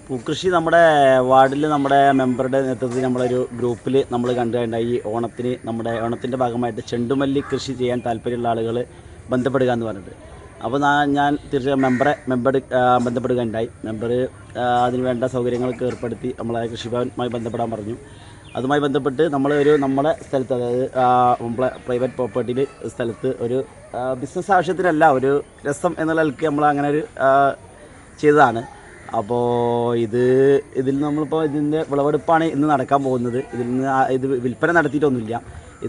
പൂക്കൃഷി നമ്മുടെ വാർഡിൽ നമ്മുടെ മെമ്പറുടെ നേതൃത്വത്തിൽ നമ്മളൊരു ഗ്രൂപ്പിൽ നമ്മൾ കണ്ടുകണ്ടായി. ഈ ഓണത്തിൻ്റെ ഭാഗമായിട്ട് ചെണ്ടുമല്ലി കൃഷി ചെയ്യാൻ താല്പര്യമുള്ള ആളുകൾ ബന്ധപ്പെടുക എന്ന് പറഞ്ഞിട്ട്. അപ്പോൾ ഞാൻ തീർച്ചയായും ബന്ധപ്പെടുകയുണ്ടായി. മെമ്പർ അതിന് വേണ്ട സൗകര്യങ്ങളൊക്കെ ഏർപ്പെടുത്തി നമ്മളെ കൃഷിഭവനുമായി ബന്ധപ്പെടാൻ പറഞ്ഞു. അതുമായി ബന്ധപ്പെട്ട് നമ്മുടെ സ്ഥലത്ത്, അതായത് നമ്മളെ പ്രൈവറ്റ് പ്രോപ്പർട്ടിയിൽ സ്ഥലത്ത് ഒരു ബിസിനസ് ആവശ്യത്തിനല്ല, ഒരു രസം എന്നുള്ള നിലയ്ക്ക് നമ്മൾ അങ്ങനെ ഒരു ചെയ്തതാണ്. അപ്പോൾ ഇതിൽ നമ്മളിപ്പോൾ ഇതിൻ്റെ വിളവെടുപ്പാണ് ഇന്ന് നടക്കാൻ പോകുന്നത്. ഇത് വിൽപ്പന നടത്തിയിട്ടൊന്നുമില്ല.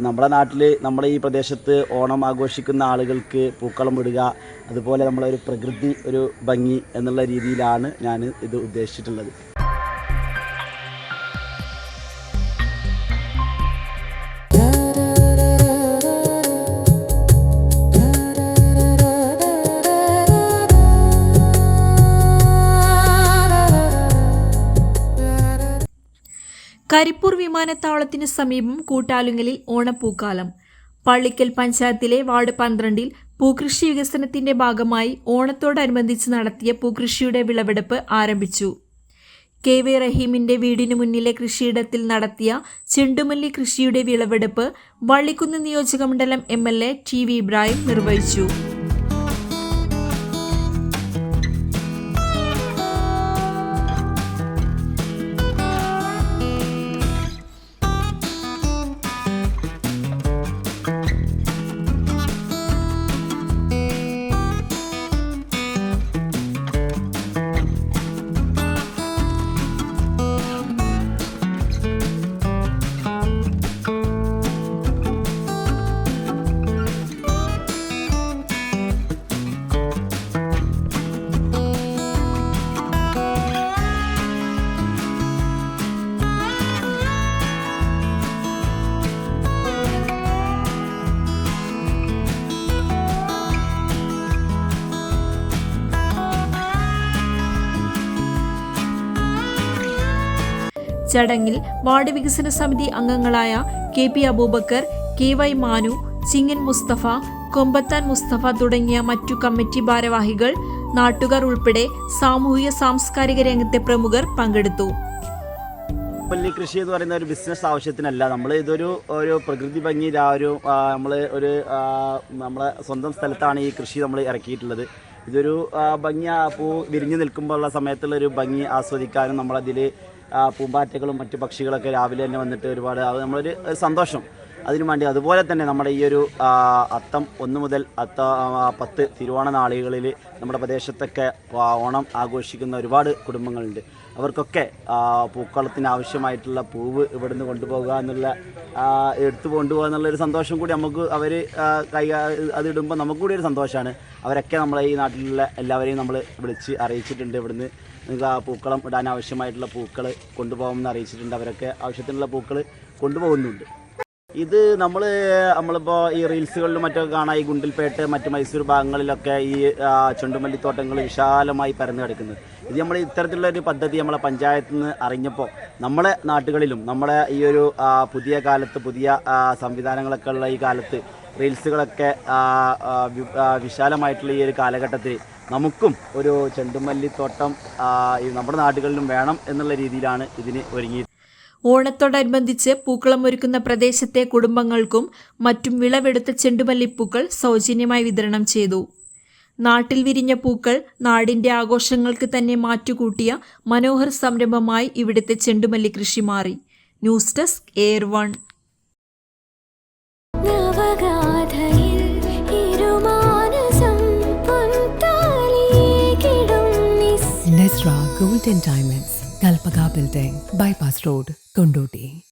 നമ്മുടെ നാട്ടിൽ, നമ്മുടെ ഈ പ്രദേശത്ത് ഓണം ആഘോഷിക്കുന്ന ആളുകൾക്ക് പൂക്കളം ഇടുക, അതുപോലെ നമ്മളൊരു പ്രകൃതി ഒരു ഭംഗി എന്നുള്ള രീതിയിലാണ് ഞാൻ ഇത് ഉദ്ദേശിച്ചിട്ടുള്ളത്. കരിപ്പൂർ വിമാനത്താവളത്തിന് സമീപം കൂട്ടാലുങ്കലിൽ ഓണപ്പൂക്കാലം. പള്ളിക്കൽ പഞ്ചായത്തിലെ വാർഡ് 12-ൽ പൂക്കൃഷി വികസനത്തിന്റെ ഭാഗമായി ഓണത്തോടനുബന്ധിച്ച് നടത്തിയ പൂക്കൃഷിയുടെ വിളവെടുപ്പ് ആരംഭിച്ചു. KV റഹീമിന്റെ വീടിനു മുന്നിലെ കൃഷിയിടത്തിൽ നടത്തിയ ചെണ്ടുമല്ലി കൃഷിയുടെ വിളവെടുപ്പ് വള്ളിക്കുന്ന് നിയോജകമണ്ഡലം MLA TV ഇബ്രാഹിം നിർവഹിച്ചു. ചടങ്ങിൽ വാർഡ് വികസന സമിതി അംഗങ്ങളായ KP അബൂബക്കർ, KY മാനു, ചിങ്ങൻ മുസ്തഫ, കൊമ്പത്താൻ മുസ്തഫ തുടങ്ങിയ മറ്റു കമ്മിറ്റി ഭാരവാഹികൾ, നാട്ടുകാർ ഉൾപ്പെടെ സാമൂഹിക സാംസ്കാരിക രംഗത്തെ പ്രമുഖർ പങ്കെടുത്തു. ചെണ്ടുമല്ലി കൃഷി എന്ന് പറയുന്ന ഒരു ബിസിനസ് ആവശ്യത്തിനല്ല. നമ്മൾ ഇതൊരു പ്രകൃതി ഭംഗി, നമ്മളെ സ്വന്തം സ്ഥലത്താണ് ഈ കൃഷി നമ്മൾ ഇറക്കിയിട്ടുള്ളത്. ഇതൊരു ഭംഗി, പൂ വിരിഞ്ഞു നിൽക്കുമ്പോഴുള്ള സമയത്തുള്ളൊരു ഭംഗി ആസ്വദിക്കാനും, നമ്മളതിൽ പൂമ്പാറ്റകളും മറ്റു പക്ഷികളൊക്കെ രാവിലെ തന്നെ വന്നിട്ട് ഒരുപാട് നമ്മളൊരു സന്തോഷം അതിനു വേണ്ടി. അതുപോലെ തന്നെ നമ്മുടെ ഈ ഒരു അത്തം 1 മുതൽ 10 തിരുവോണ നാളുകളിൽ നമ്മുടെ പ്രദേശത്തൊക്കെ ഓണം ആഘോഷിക്കുന്ന ഒരുപാട് കുടുംബങ്ങളുണ്ട്. അവർക്കൊക്കെ പൂക്കളത്തിന് ആവശ്യമായിട്ടുള്ള പൂവ് ഇവിടുന്ന് കൊണ്ടുപോകുക എന്നുള്ള, എടുത്തു കൊണ്ടുപോകുക എന്നുള്ളൊരു സന്തോഷം കൂടി നമുക്ക് അതിടുമ്പോൾ നമുക്ക് കൂടി ഒരു സന്തോഷമാണ്. അവരൊക്കെ നമ്മളെ ഈ നാട്ടിലുള്ള എല്ലാവരെയും നമ്മൾ വിളിച്ച് അറിയിച്ചിട്ടുണ്ട്. ഇവിടുന്ന് നിങ്ങൾക്ക് ആ പൂക്കളം ഇടാൻ ആവശ്യമായിട്ടുള്ള പൂക്കൾ കൊണ്ടുപോകാമെന്ന് അറിയിച്ചിട്ടുണ്ട്. അവരൊക്കെ ആവശ്യത്തിനുള്ള പൂക്കൾ കൊണ്ടുപോകുന്നുണ്ട്. ഇത് നമ്മളിപ്പോൾ ഈ റീൽസുകളിലും മറ്റൊക്കെ കാണാം. ഈ ഗുണ്ടിൽപേട്ട്, മറ്റ് മൈസൂർ ഭാഗങ്ങളിലൊക്കെ ഈ ചെണ്ടുമല്ലിത്തോട്ടങ്ങൾ വിശാലമായി പരന്നു കിടക്കുന്നത്. ഇത് നമ്മൾ ഇത്തരത്തിലുള്ള ഒരു പദ്ധതി നമ്മളെ പഞ്ചായത്തിൽ നിന്ന് അറിഞ്ഞപ്പോൾ നമ്മളെ നാട്ടുകളിലും, നമ്മളെ ഈ ഒരു പുതിയ കാലത്ത്, പുതിയ സംവിധാനങ്ങളൊക്കെ ഉള്ള ഈ കാലത്ത്, റീൽസുകളൊക്കെ വിശാലമായിട്ടുള്ള ഈ ഒരു കാലഘട്ടത്തിൽ നമുക്കും ഒരു ചെണ്ടുമല്ലിത്തോട്ടം നമ്മുടെ നാടുകളിലും വേണം എന്നുള്ള രീതിയിലാണ് ഇതിന് ഒരുങ്ങി. ഓണത്തോടനുബന്ധിച്ച് പൂക്കളം ഒരുക്കുന്ന പ്രദേശത്തെ കുടുംബങ്ങൾക്കും മറ്റും വിളവെടുത്ത ചെണ്ടുമല്ലിപ്പൂക്കൾ സൗജന്യമായി വിതരണം ചെയ്തു. നാട്ടിൽ വിരിഞ്ഞ പൂക്കൾ നാടിന്റെ ആഘോഷങ്ങൾക്ക് തന്നെ മാറ്റുകൂട്ടിയ മനോഹർ സംരംഭമായി ഇവിടുത്തെ ചെണ്ടുമല്ലി കൃഷി മാറി. News desk AIR1. Nesra Gold and Diamonds, Kalpaka Building, Bypass Road, Kondoti.